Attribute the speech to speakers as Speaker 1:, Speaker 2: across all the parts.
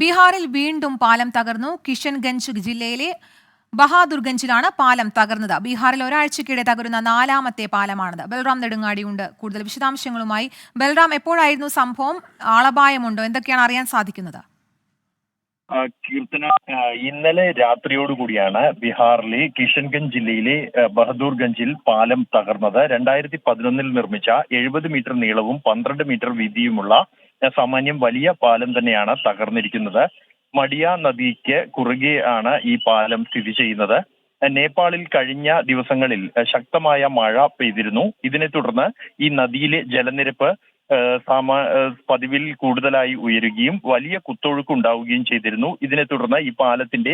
Speaker 1: ബീഹാറിൽ വീണ്ടും പാലം തകർന്നു. കിഷൻഗഞ്ച് ജില്ലയിലെ ബഹാദുർഗഞ്ചിലാണ് പാലം തകർന്നത്. ബീഹാറിൽ ഒരാഴ്ചക്കിടെ തകരുന്ന 4ാമത്തെ പാലമാണിത്. ബൽറാം നെടുങ്ങാടിയുണ്ട് കൂടുതൽ വിശദാംശങ്ങളുമായി. ബൽറാം, എപ്പോഴായിരുന്നു സംഭവം? ആളപായമുണ്ടോ? എന്തൊക്കെയാണ് അറിയാൻ സാധിക്കുന്നത്?
Speaker 2: കീർത്തന, ഇന്നലെ രാത്രിയോടുകൂടിയാണ് ബീഹാറിലെ കിഷൻഗഞ്ച് ജില്ലയിലെ ബഹദൂർഗഞ്ചിൽ പാലം തകർന്നത്. 2011 നിർമ്മിച്ച 70 മീറ്റർ നീളവും 12 മീറ്റർ വീതിയുമുള്ള സാമാന്യം വലിയ പാലം തന്നെയാണ് തകർന്നിരിക്കുന്നത്. മടിയ നദിക്ക് കുറുകെ ആണ് ഈ പാലം സ്ഥിതി ചെയ്യുന്നത്. നേപ്പാളിൽ കഴിഞ്ഞ ദിവസങ്ങളിൽ ശക്തമായ മഴ പെയ്തിരുന്നു. ഇതിനെ തുടർന്ന് ഈ നദിയിലെ ജലനിരപ്പ് പതിവിൽ കൂടുതലായി ഉയരുകയും വലിയ കുത്തൊഴുക്ക് ഉണ്ടാവുകയും ചെയ്തിരുന്നു. ഇതിനെ തുടർന്ന് ഈ പാലത്തിന്റെ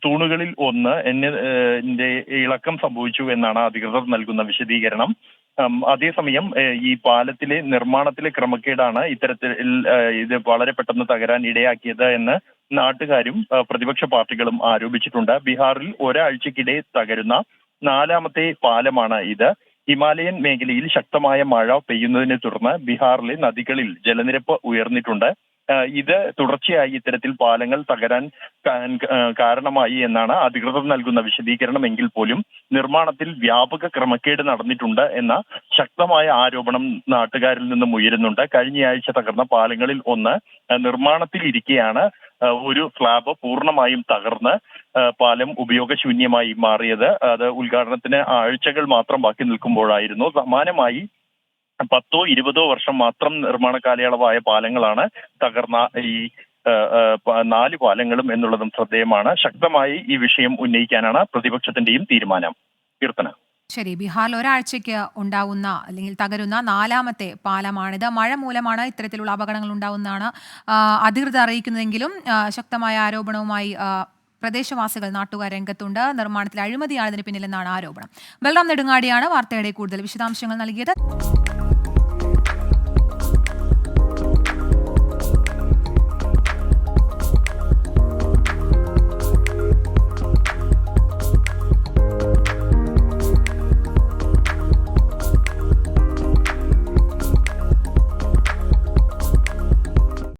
Speaker 2: തൂണുകളിൽ ഒന്ന് ഇളക്കം സംഭവിച്ചു എന്നാണ് അധികൃതർ നൽകുന്ന വിശദീകരണം. അതേസമയം ഈ പാലത്തിലെ നിർമ്മാണത്തിലെ ക്രമക്കേടാണ് ഇത്തരത്തിൽ ഇത് വളരെ പെട്ടെന്ന് തകരാൻ ഇടയാക്കിയത് എന്ന് നാട്ടുകാരും പ്രതിപക്ഷ പാർട്ടികളും ആരോപിച്ചിട്ടുണ്ട്. ബീഹാറിൽ ഒരാഴ്ചക്കിടെ തകരുന്ന 4ാമത്തെ പാലമാണ് ഇത്. ഹിമാലയൻ മേഖലയിൽ ശക്തമായ മഴ പെയ്യുന്നതിനെ തുടർന്ന് ബീഹാറിലെ നദികളിൽ ജലനിരപ്പ് ഉയർന്നിട്ടുണ്ട്. ഇത് തുടർച്ചയായി ഇത്തരത്തിൽ പാലങ്ങൾ തകരാൻ കാരണമായി എന്നാണ് അധികൃതർ നൽകുന്ന വിശദീകരണം. എങ്കിൽ പോലും നിർമ്മാണത്തിൽ വ്യാപക ക്രമക്കേട് നടന്നിട്ടുണ്ട് എന്ന ശക്തമായ ആരോപണം നാട്ടുകാരിൽ നിന്നും ഉയരുന്നുണ്ട്. കഴിഞ്ഞയാഴ്ച തകർന്ന പാലങ്ങളിൽ ഒന്ന് നിർമ്മാണത്തിൽ ഇരിക്കെയാണ് ഒരു സ്ലാബ് പൂർണ്ണമായും തകർന്ന് പാലം ഉപയോഗശൂന്യമായി മാറിയത്. അത് ഉദ്ഘാടനത്തിന് ആഴ്ചകൾ മാത്രം ബാക്കി നിൽക്കുമ്പോഴായിരുന്നു. സമാനമായി 10-20 വർഷം മാത്രം നിർമ്മാണ കാലയളവായ പാലങ്ങളാണ് തകർന്ന ഈ 4 പാലങ്ങളും എന്നുള്ളതും ശ്രദ്ധേയമാണ്. ശക്തമായി ഈ വിഷയം ഉന്നയിക്കാനാണ് പ്രതിപക്ഷത്തിന്റെയും തീരുമാനം. കീർത്തന.
Speaker 1: ശരി, ബീഹാറിൽ ഒരാഴ്ചയ്ക്ക് ഉണ്ടാവുന്ന അല്ലെങ്കിൽ തകരുന്ന 4ാമത്തെ പാലമാണിത്. മഴ മൂലമാണ് ഇത്തരത്തിലുള്ള അപകടങ്ങൾ ഉണ്ടാവുന്നതാണ് അധികൃതർ അറിയിക്കുന്നതെങ്കിലും ശക്തമായ ആരോപണവുമായി പ്രദേശവാസികൾ, നാട്ടുകാർ രംഗത്തുണ്ട്. നിർമ്മാണത്തിൽ അഴിമതിയാണ് ഇതിന് പിന്നിലെന്നാണ് ആരോപണം. ബൽറാം നെടുങ്ങാടിയാണ് വാർത്തയുടെ കൂടുതൽ വിശദാംശങ്ങൾ നൽകിയത്.